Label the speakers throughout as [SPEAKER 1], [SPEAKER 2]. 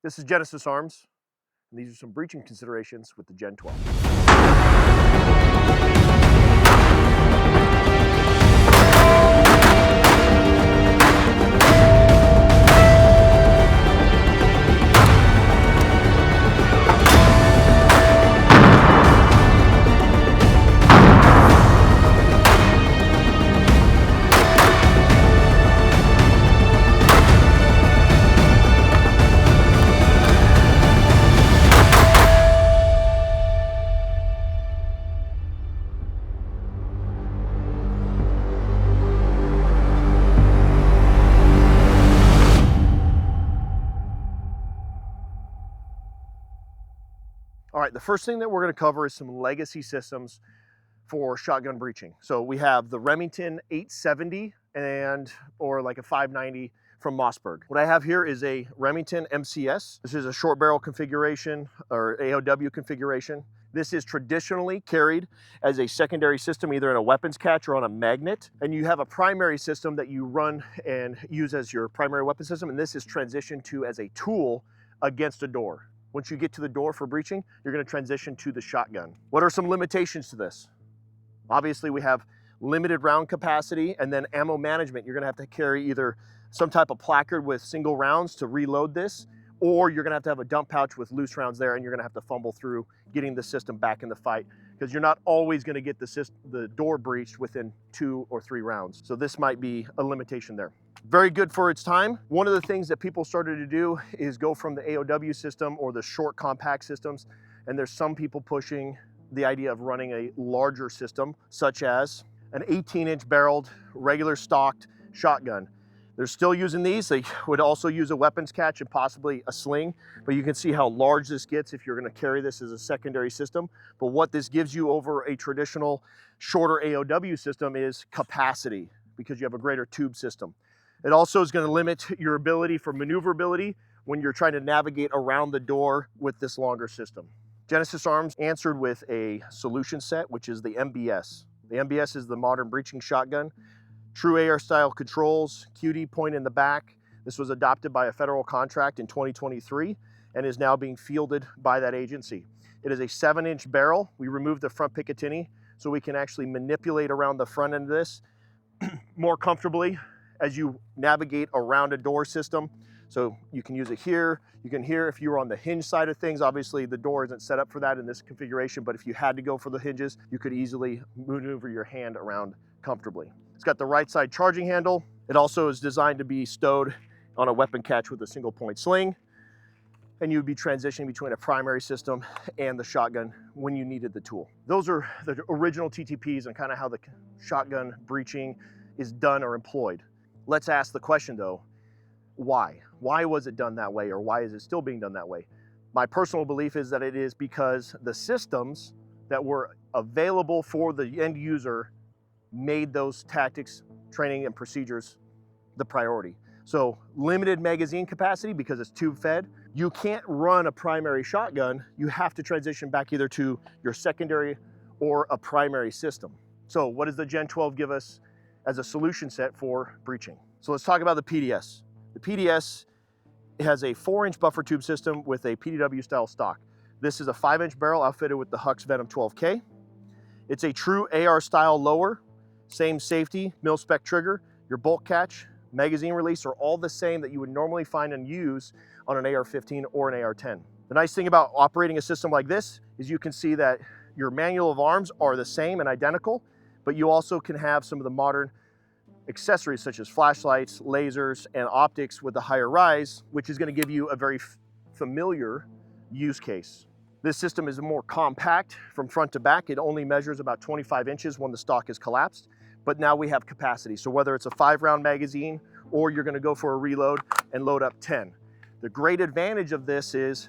[SPEAKER 1] This is genesisarms, and these are some breaching considerations with the Gen 12. All right, the first thing that we're going to cover is some legacy systems for shotgun breaching. So we have the Remington 870 or like a 590 from Mossberg. What I have here is a Remington MCS. This is a short barrel configuration or AOW configuration. This is traditionally carried as a secondary system, either in a weapons catch or on a magnet. And you have a primary system that you run and use as your primary weapon system. And this is transitioned to as a tool against a door. Once you get to the door for breaching, you're going to transition to the shotgun. What are some limitations to this? Obviously, we have limited round capacity, and then ammo management. You're going to have to carry either some type of placard with single rounds to reload this, or you're going to have a dump pouch with loose rounds there, and you're going to have to fumble through getting the system back in the fight, because you're not always going to get the door breached within 2 or 3 rounds. So this might be a limitation there. Very good for its time. One of the things that people started to do is go from the AOW system or the short compact systems, and there's some people pushing the idea of running a larger system, such as an 18-inch barreled, regular stocked shotgun. They're still using these. They would also use a weapons catch and possibly a sling, but you can see how large this gets if you're going to carry this as a secondary system. But what this gives you over a traditional shorter AOW system is capacity, because you have a greater tube system. It also is going to limit your ability for maneuverability when you're trying to navigate around the door with this longer system. genesisarms answered with a solution set, which is the MBS. The MBS is the modern breaching shotgun. True AR style controls, QD point in the back. This was adopted by a federal contract in 2023 and is now being fielded by that agency. It is a 7-inch barrel. We removed the front Picatinny so we can actually manipulate around the front end of this more comfortably as you navigate around a door system. So you can use it here. You can here if you were on the hinge side of things. Obviously the door isn't set up for that in this configuration, but if you had to go for the hinges, you could easily maneuver your hand around comfortably. It's got the right side charging handle. It also is designed to be stowed on a weapon catch with a single point sling. And you'd be transitioning between a primary system and the shotgun when you needed the tool. Those are the original TTPs and kind of how the shotgun breaching is done or employed. Let's ask the question though, why? Why was it done that way, or why is it still being done that way? My personal belief is that it is because the systems that were available for the end user made those tactics, training, and procedures the priority. So limited magazine capacity because it's tube fed. You can't run a primary shotgun. You have to transition back either to your secondary or a primary system. So what does the Gen 12 give us as a solution set for breaching? So let's talk about the PDS. The PDS has a 4-inch buffer tube system with a PDW style stock. This is a 5-inch barrel outfitted with the Huck's Venom 12K. It's a true AR style lower, same safety, Milspec trigger. Your bolt catch, magazine release are all the same that you would normally find and use on an AR-15 or an AR-10. The nice thing about operating a system like this is you can see that your manual of arms are the same and identical, but you also can have some of the modern accessories such as flashlights, lasers, and optics with the higher rise, which is going to give you a very familiar use case. This system is more compact from front to back. It only measures about 25 inches when the stock is collapsed, but now we have capacity. So whether it's a 5-round magazine or you're going to go for a reload and load up 10. The great advantage of this is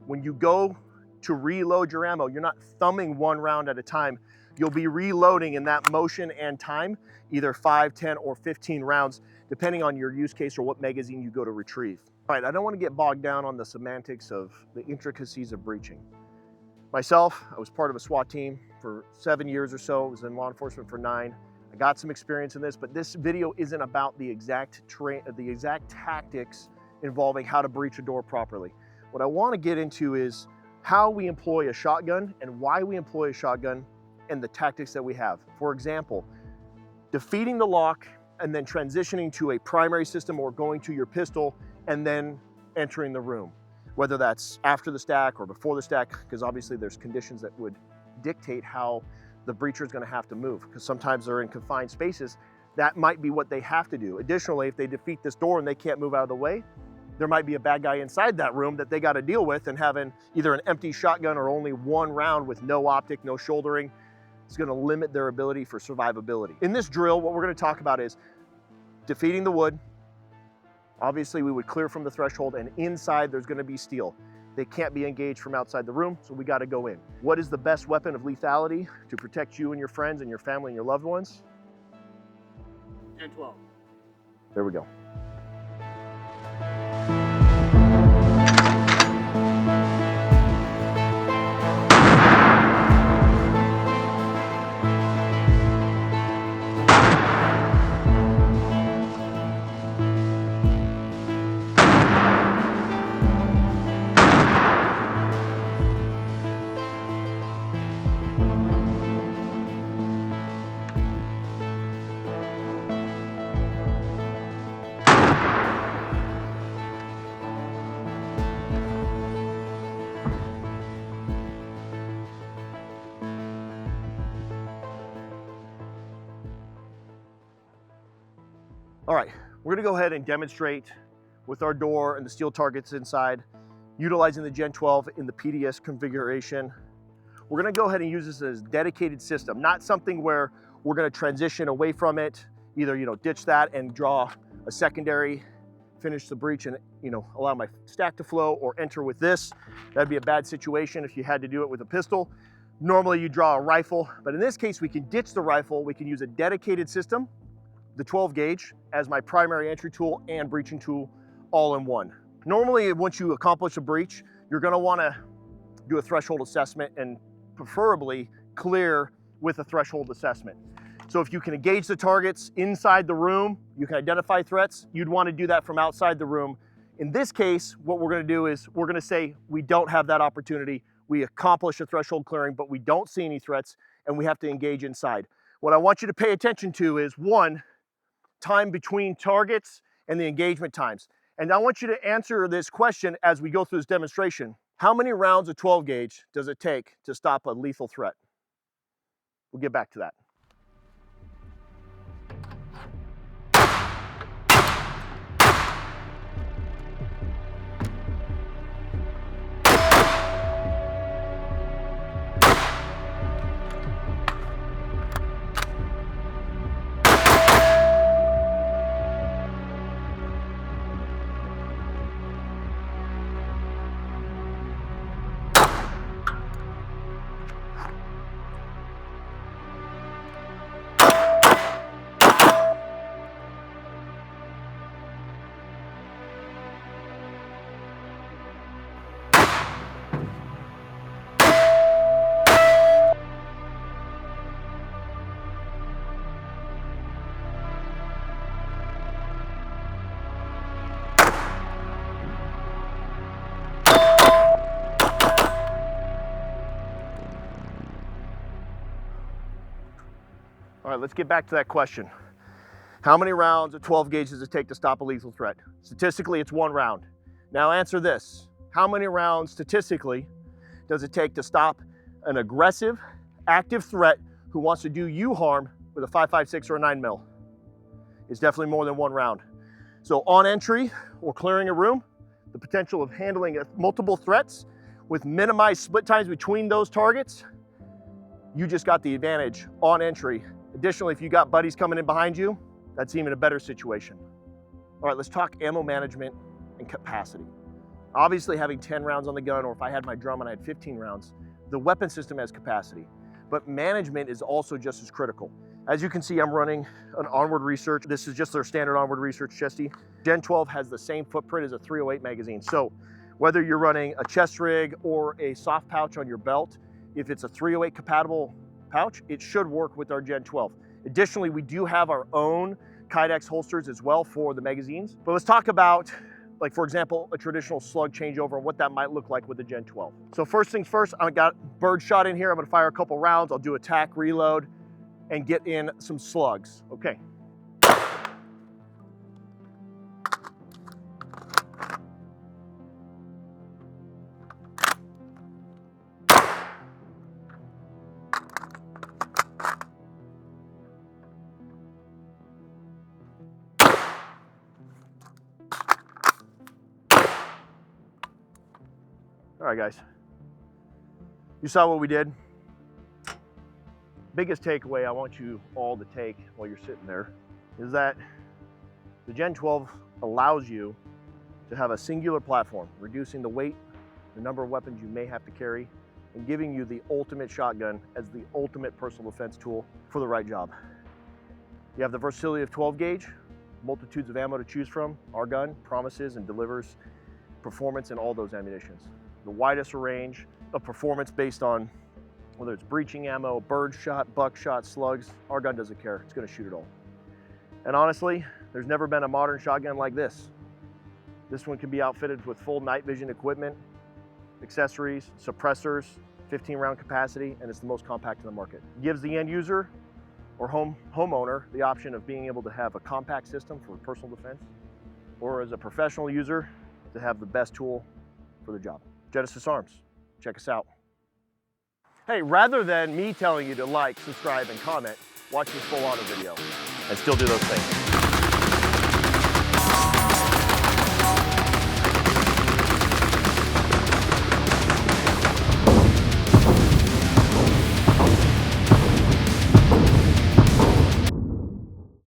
[SPEAKER 1] when you go to reload your ammo, you're not thumbing 1 round at a time. You'll be reloading in that motion and time, either 5, 10, or 15 rounds, depending on your use case or what magazine you go to retrieve. All right, I don't want to get bogged down on the semantics of the intricacies of breaching. Myself, I was part of a SWAT team for 7 years or so. I was in law enforcement for 9. I got some experience in this, but this video isn't about the exact tactics involving how to breach a door properly. What I want to get into is how we employ a shotgun and why we employ a shotgun and the tactics that we have. For example, defeating the lock and then transitioning to a primary system or going to your pistol and then entering the room, whether that's after the stack or before the stack, because obviously there's conditions that would dictate how the breacher is going to have to move, because sometimes they're in confined spaces. That might be what they have to do. Additionally, if they defeat this door and they can't move out of the way, there might be a bad guy inside that room that they got to deal with, and having either an empty shotgun or only one round with no optic, no shouldering, is going to limit their ability for survivability. In this drill, what we're going to talk about is defeating the wood. Obviously, we would clear from the threshold, and inside there's going to be steel. They can't be engaged from outside the room, so we got to go in. What is the best weapon of lethality to protect you and your friends and your family and your loved ones?
[SPEAKER 2] GEN1.
[SPEAKER 1] There we go. All right, we're gonna go ahead and demonstrate with our door and the steel targets inside, utilizing the Gen12 in the PDS configuration. We're gonna go ahead and use this as a dedicated system, not something where we're gonna transition away from it, either ditch that and draw a secondary, finish the breach and allow my stack to flow, or enter with this. That'd be a bad situation if you had to do it with a pistol. Normally you draw a rifle, but in this case we can ditch the rifle, we can use a dedicated system, the 12 gauge as my primary entry tool and breaching tool all in one. Normally, once you accomplish a breach, you're gonna wanna do a threshold assessment and preferably clear with a threshold assessment. So if you can engage the targets inside the room, you can identify threats, you'd wanna do that from outside the room. In this case, what we're gonna do is we're gonna say we don't have that opportunity. We accomplish a threshold clearing, but we don't see any threats and we have to engage inside. What I want you to pay attention to is one, time between targets and the engagement times. And I want you to answer this question as we go through this demonstration. How many rounds of 12 gauge does it take to stop a lethal threat? We'll get back to that. All right, let's get back to that question. How many rounds of 12 gauge does it take to stop a lethal threat? Statistically, it's one round. Now answer this. How many rounds statistically does it take to stop an aggressive, active threat who wants to do you harm with a 5.56 or a 9mm? It's definitely more than one round. So on entry or clearing a room, the potential of handling multiple threats with minimized split times between those targets, you just got the advantage on entry. Additionally, if you got buddies coming in behind you, that's even a better situation. All right, let's talk ammo management and capacity. Obviously, having 10 rounds on the gun, or if I had my drum and I had 15 rounds, the weapon system has capacity, but management is also just as critical. As you can see, I'm running an onward research. This is just their standard onward research chesty. Gen12 has the same footprint as a .308 magazine. So whether you're running a chest rig or a soft pouch on your belt, if it's a .308 compatible pouch, it should work with our Gen12. Additionally, we do have our own Kydex holsters as well for the magazines. But let's talk about like for example, a traditional slug changeover and what that might look like with the Gen 12. So first things first, I got bird shot in here. I'm gonna fire a couple rounds. I'll do a tack reload and get in some slugs. Okay. All right, guys, you saw what we did. Biggest takeaway I want you all to take while you're sitting there is that the Gen 12 allows you to have a singular platform, reducing the weight, the number of weapons you may have to carry, and giving you the ultimate shotgun as the ultimate personal defense tool for the right job. You have the versatility of 12 gauge, multitudes of ammo to choose from. Our gun promises and delivers performance in all those ammunitions. The widest range of performance based on whether it's breaching ammo, bird shot, buckshot, slugs. Our gun doesn't care, it's gonna shoot it all. And honestly, there's never been a modern shotgun like this. This one can be outfitted with full night vision equipment, accessories, suppressors, 15 round capacity, and it's the most compact in the market. It gives the end user or homeowner the option of being able to have a compact system for personal defense, or as a professional user, to have the best tool for the job. GenesisArms, check us out. Hey, rather than me telling you to like, subscribe, and comment, watch this full auto video and still do those things.